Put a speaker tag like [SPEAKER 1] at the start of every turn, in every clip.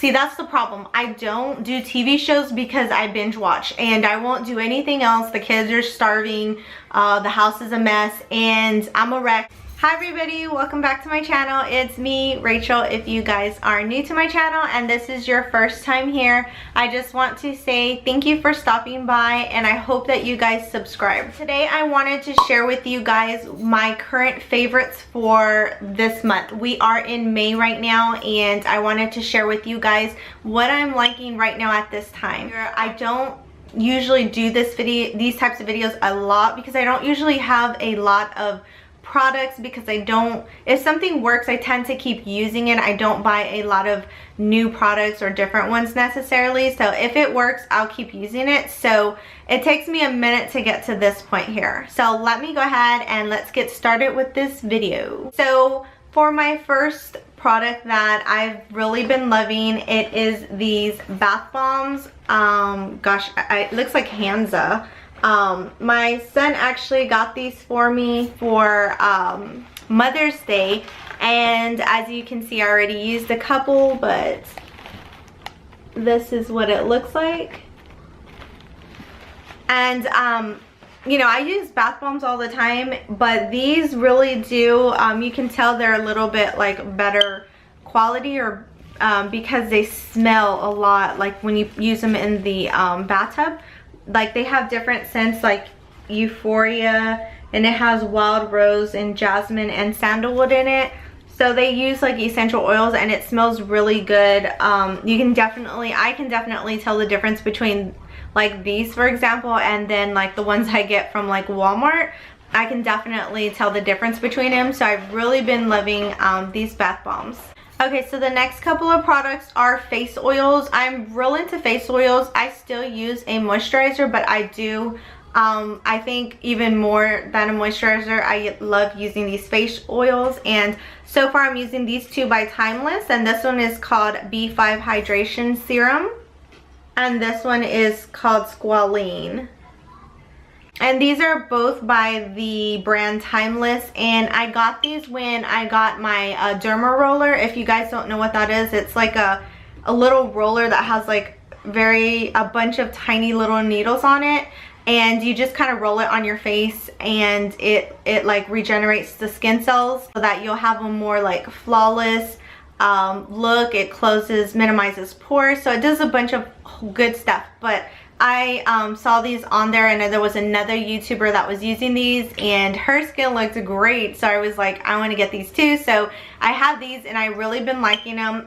[SPEAKER 1] See, that's the problem. I don't do TV shows because I binge watch, and I won't do anything else. The kids are starving, the house is a mess, and I'm a wreck. Hi everybody, welcome back to my channel. It's me, Rachel, if you guys are new to my channel and this is your first time here. I just want to say thank you for stopping by, and I hope that you guys subscribe. Today I wanted to share with you guys my current favorites for this month. We are in May right now, and I wanted to share with you guys what I'm liking right now at this time. I don't usually do these types of videos a lot because I don't usually have a lot of products, because if something works, I tend to keep using it. I don't buy a lot of new products or different ones necessarily, so if it works, I'll keep using it. So it takes me a minute to get to this point here, so let me go ahead and let's get started with this video. So for my first product that I've really been loving, it is these bath bombs. Gosh, it looks like Hansa. My son actually got these for me for Mother's Day, and as you can see, I already used a couple, but this is what it looks like. And you know, I use bath bombs all the time, but these really do, you can tell they're a little bit like better quality, or because they smell a lot like when you use them in the bathtub. Like, they have different scents like Euphoria, and it has wild rose and jasmine and sandalwood in it. So they use like essential oils, and it smells really good. I can definitely tell the difference between like these, for example, and then like the ones I get from like Walmart. I can definitely tell the difference between them. So I've really been loving these bath bombs. Okay, so the next couple of products are face oils. I'm real into face oils. I still use a moisturizer, but I do, I think even more than a moisturizer, I love using these face oils. And so far I'm using these two by Timeless, and this one is called B5 Hydration Serum, and this one is called Squalene. And these are both by the brand Timeless, and I got these when I got my derma roller. If you guys don't know what that is, it's like a little roller that has like a bunch of tiny little needles on it, and you just kind of roll it on your face, and it like regenerates the skin cells so that you'll have a more like flawless look. It minimizes pores, so it does a bunch of good stuff. But I saw these on there, and there was another YouTuber that was using these, and her skin looked great, so I was like, I want to get these too. So I have these, and I've really been liking them.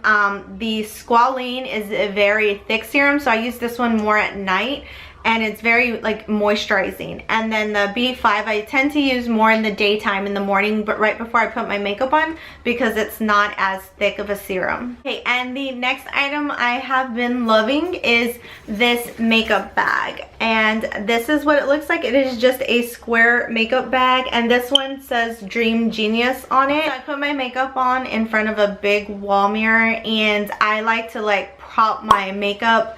[SPEAKER 1] The Squalene is a very thick serum, so I use this one more at night, and it's very like moisturizing. And then the B5 I tend to use more in the daytime, in the morning, but right before I put my makeup on, because it's not as thick of a serum. Okay, and the next item I have been loving is this makeup bag, and this is what it looks like. It is just a square makeup bag, and this one says Dream Genius on it. So I put my makeup on in front of a big wall mirror, and I like to like prop my makeup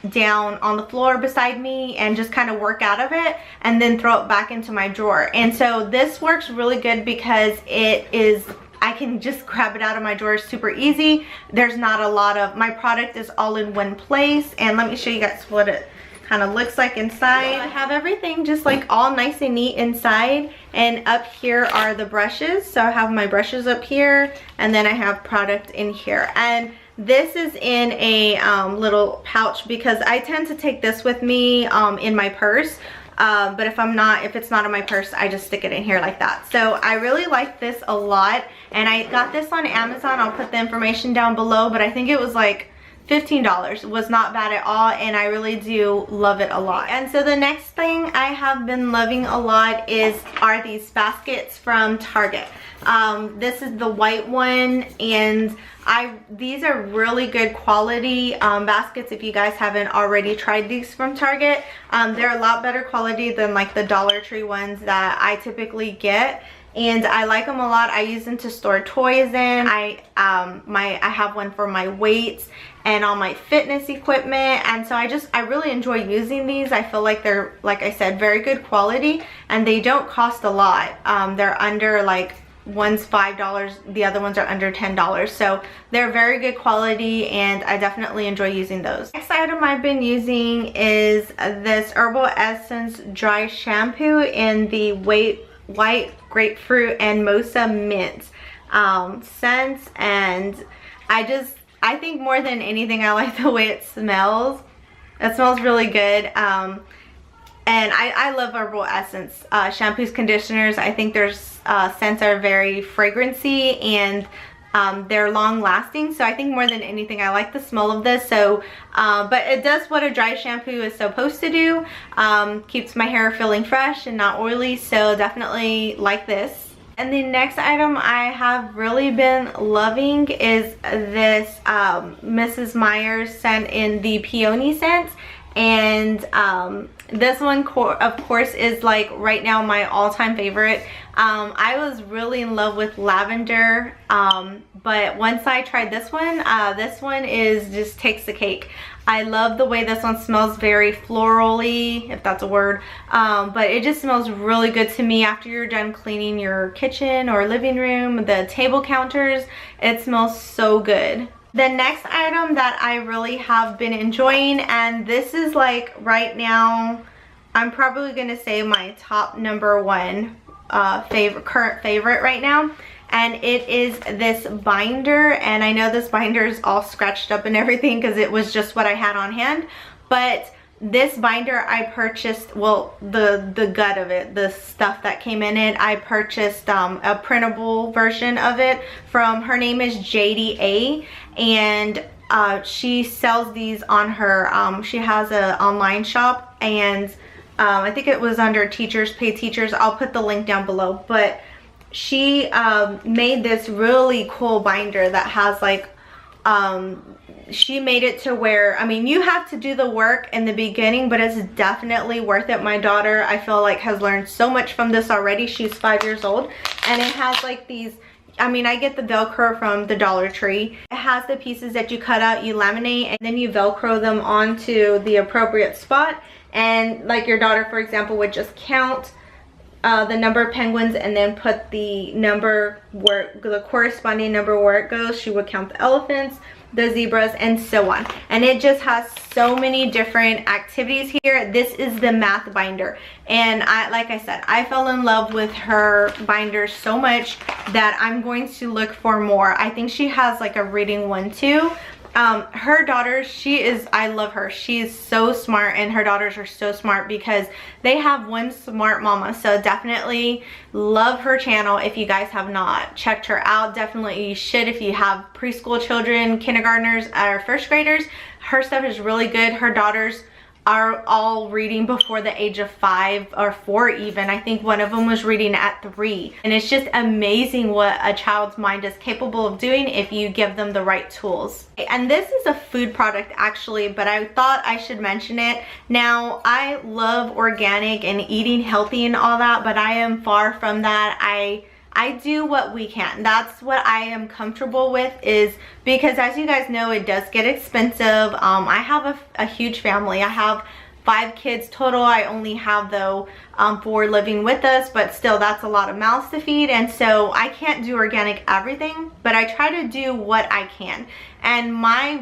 [SPEAKER 1] down on the floor beside me and just kind of work out of it, and then throw it back into my drawer. And so this works really good because I can just grab it out of my drawer super easy. There's not a lot of, my product is all in one place, and let me show you guys what it kind of looks like inside. I have everything just like all nice and neat inside, and up here are the brushes. So I have my brushes up here, and then I have product in here. And this is in a little pouch because I tend to take this with me in my purse. But if it's not in my purse, I just stick it in here like that. So I really like this a lot, and I got this on Amazon. I'll put the information down below, but I think it was like $15. It was not bad at all, and I really do love it a lot. And so the next thing I have been loving a lot are these baskets from Target. This is the white one, and these are really good quality baskets. If you guys haven't already tried these from Target, they're a lot better quality than like the Dollar Tree ones that I typically get, and I like them a lot. I use them to store toys in. I have one for my weights and all my fitness equipment, and so I really enjoy using these. I feel like they're, like I said, very good quality, and they don't cost a lot. They're under like one's $5, the other ones are under $10. So they're very good quality and I definitely enjoy using those. Next item I've been using is this Herbal Essence Dry Shampoo in the white grapefruit and mocha mint scents, and I think more than anything I like the way it smells. It smells really good. And I love Herbal Essence shampoos, conditioners. I think their scents are very fragrancy and they're long lasting. So I think more than anything I like the smell of this. So but it does what a dry shampoo is supposed to do. Keeps my hair feeling fresh and not oily. So definitely like this. And the next item I have really been loving is this Mrs. Meyer's scent in the peony scent. And this one of course is like right now my all-time favorite. I was really in love with lavender, but once I tried this one is just takes the cake. I love the way this one smells, very florally, if that's a word, but it just smells really good to me after you're done cleaning your kitchen or living room, the table counters. It smells so good. The next item that I really have been enjoying, and this is like right now, I'm probably gonna say my top #1 current favorite right now, and it is this binder. And I know this binder is all scratched up and everything because it was just what I had on hand, but this binder I purchased, well, the gut of it, the stuff that came in it, I purchased a printable version of it from, her name is JDA, and she sells these on her, she has an online shop, and I think it was under Teachers Pay Teachers. I'll put the link down below, but she made this really cool binder that has like, she made it to where, I mean, you have to do the work in the beginning, but it's definitely worth it. My daughter, I feel like, has learned so much from this already. She's 5 years old, and it has like these, I mean, I get the Velcro from the Dollar Tree. It has the pieces that you cut out, you laminate, and then you Velcro them onto the appropriate spot. And like your daughter, for example, would just count the number of penguins and then put the number where the corresponding number where it goes. She would count the elephants, the zebras, and so on. And it just has so many different activities here. This is the math binder, and like I said, I fell in love with her binder so much that I'm going to look for more. I think she has like a reading one too. Her daughter, I love her. She is so smart, and her daughters are so smart because they have one smart mama. So definitely love her channel. If you guys have not checked her out, definitely you should. If you have preschool children, kindergartners, or first graders, her stuff is really good. Her daughters are all reading before the age of 5 or 4 even. I think one of them was reading at 3. And it's just amazing what a child's mind is capable of doing if you give them the right tools. And this is a food product actually, but I thought I should mention it. Now, I love organic and eating healthy and all that, but I am far from that. I do what we can. That's what I am comfortable with, is because as you guys know, it does get expensive. I have a huge family. I have 5 kids total. I only have though 4 living with us, but still that's a lot of mouths to feed, and so I can't do organic everything, but I try to do what I can. And my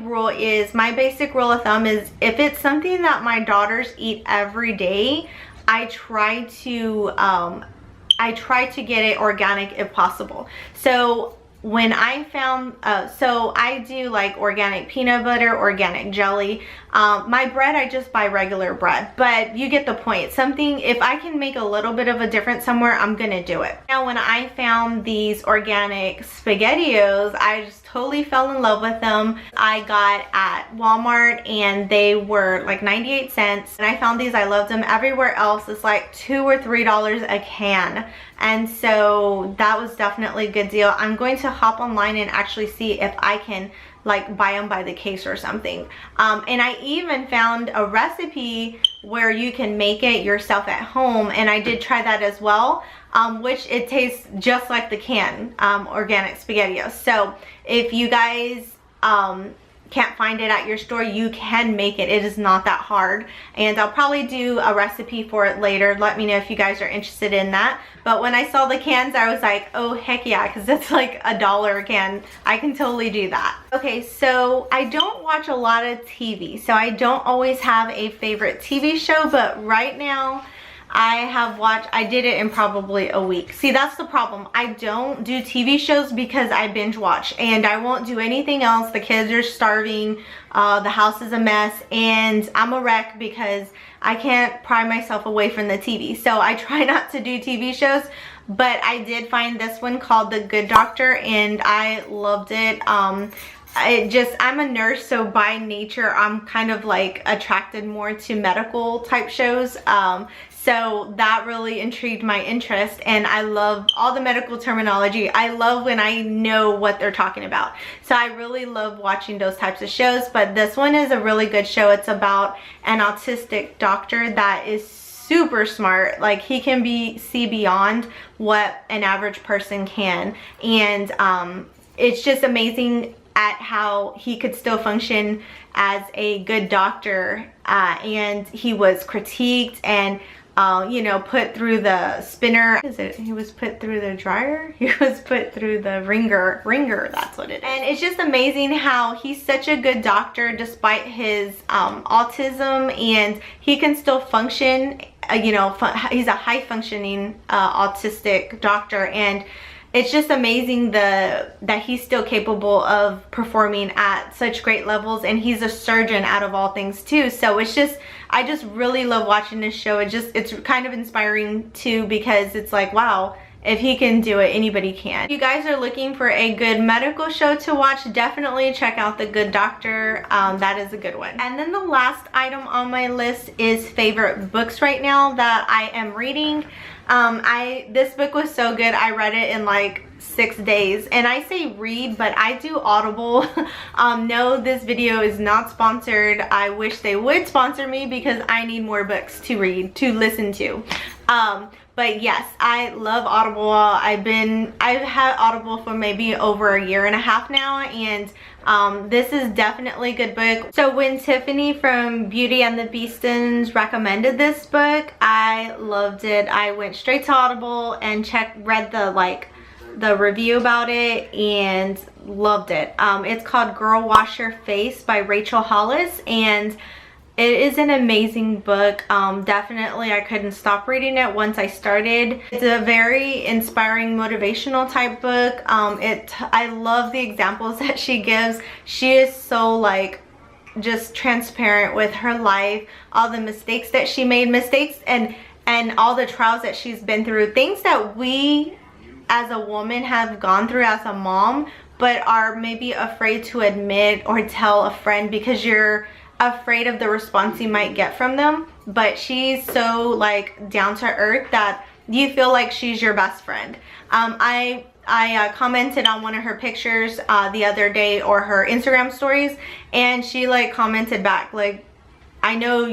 [SPEAKER 1] basic rule of thumb is if it's something that my daughters eat every day, I try to get it organic if possible. So when I found, so I do like organic peanut butter, organic jelly. My bread, I just buy regular bread, but you get the point. Something, if I can make a little bit of a difference somewhere, I'm gonna do it. Now, when I found these organic SpaghettiOs, I just totally fell in love with them. I got at Walmart and they were like 98 cents. And I found these, I loved them. Everywhere else it's like $2 or $3 a can. And so that was definitely a good deal. I'm going to hop online and actually see if I can like buy them by the case or something. And I even found a recipe where you can make it yourself at home, and I did try that as well, which it tastes just like the can organic SpaghettiOs. So if you guys can't find it at your store, you can make it. It is not that hard, and I'll probably do a recipe for it later. Let me know if you guys are interested in that. But when I saw the cans, I was like, oh heck yeah, because it's like $1 a can. I can totally do that. Okay, so I don't watch a lot of TV, so I don't always have a favorite TV show, but right now I did it in probably a week. See, that's the problem. I don't do TV shows because I binge watch, and I won't do anything else. The kids are starving, the house is a mess, and I'm a wreck because I can't pry myself away from the TV. So I try not to do TV shows, but I did find this one called The Good Doctor, and I loved it. I'm a nurse, so by nature I'm kind of like attracted more to medical type shows. So that really intrigued my interest, and I love all the medical terminology. I love when I know what they're talking about. So I really love watching those types of shows, but this one is a really good show. It's about an autistic doctor that is super smart. Like, he can see beyond what an average person can, and it's just amazing at how he could still function as a good doctor, and he was critiqued and you know, put through the spinner. He was put through the dryer? He was put through the ringer, that's what it is. And it's just amazing how he's such a good doctor despite his autism, and he can still function. You know, he's a high functioning autistic doctor, and it's just amazing that he's still capable of performing at such great levels, and he's a surgeon out of all things too. So it's just, I just really love watching this show. It's kind of inspiring too, because it's like, wow, if he can do it, anybody can. If you guys are looking for a good medical show to watch, definitely check out The Good Doctor. That is a good one. And then the last item on my list is favorite books right now that I am reading. This book was so good. I read it in like 6 days, and I say read, but I do Audible. No, this video is not sponsored. I wish they would sponsor me because I need more books to read, to listen to. But yes, I love Audible. I've had Audible for maybe over 1.5 years now, and this is definitely a good book. So when Tiffany from Beauty and the Beastons recommended this book, I loved it. I went straight to Audible and read the review about it and loved it. It's called Girl Wash Your Face by Rachel Hollis, and it is an amazing book. Definitely, I couldn't stop reading it once I started. It's a very inspiring, motivational type book. I love the examples that she gives. She is so like just transparent with her life, all the mistakes that she made, and all the trials that she's been through, things that we as a woman have gone through as a mom, but are maybe afraid to admit or tell a friend because you're afraid of the response you might get from them. But she's so like down to earth that you feel like she's your best friend. I commented on one of her pictures the other day, or her Instagram stories, and she like commented back like, I know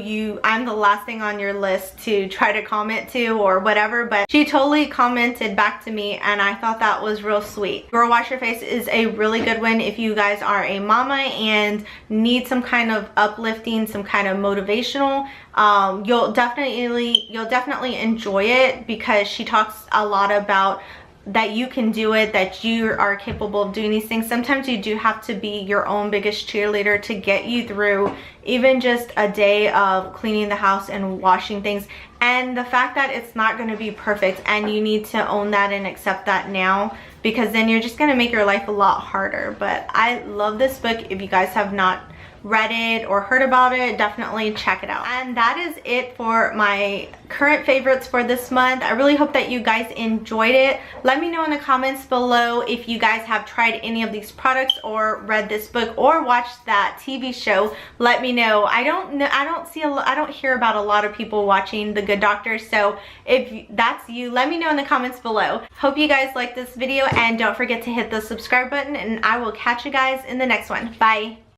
[SPEAKER 1] I'm the last thing on your list to try to comment to or whatever, but she totally commented back to me, and I thought that was real sweet. Girl Wash Your Face is a really good one if you guys are a mama and need some kind of uplifting, some kind of motivational. You'll definitely enjoy it, because she talks a lot about that you can do it, that you are capable of doing these things. Sometimes you do have to be your own biggest cheerleader to get you through even just a day of cleaning the house and washing things. And the fact that it's not going to be perfect, and you need to own that and accept that now, because then you're just going to make your life a lot harder. But I love this book. If you guys have not read it or heard about it, definitely check it out. And that is it for my current favorites for this month. I really hope that you guys enjoyed it. Let me know in the comments below if you guys have tried any of these products or read this book or watched that TV show. Let me know. I don't hear about a lot of people watching The Good Doctor, so if that's you, let me know in the comments below. Hope you guys liked this video, and don't forget to hit the subscribe button, and I will catch you guys in the next one. Bye.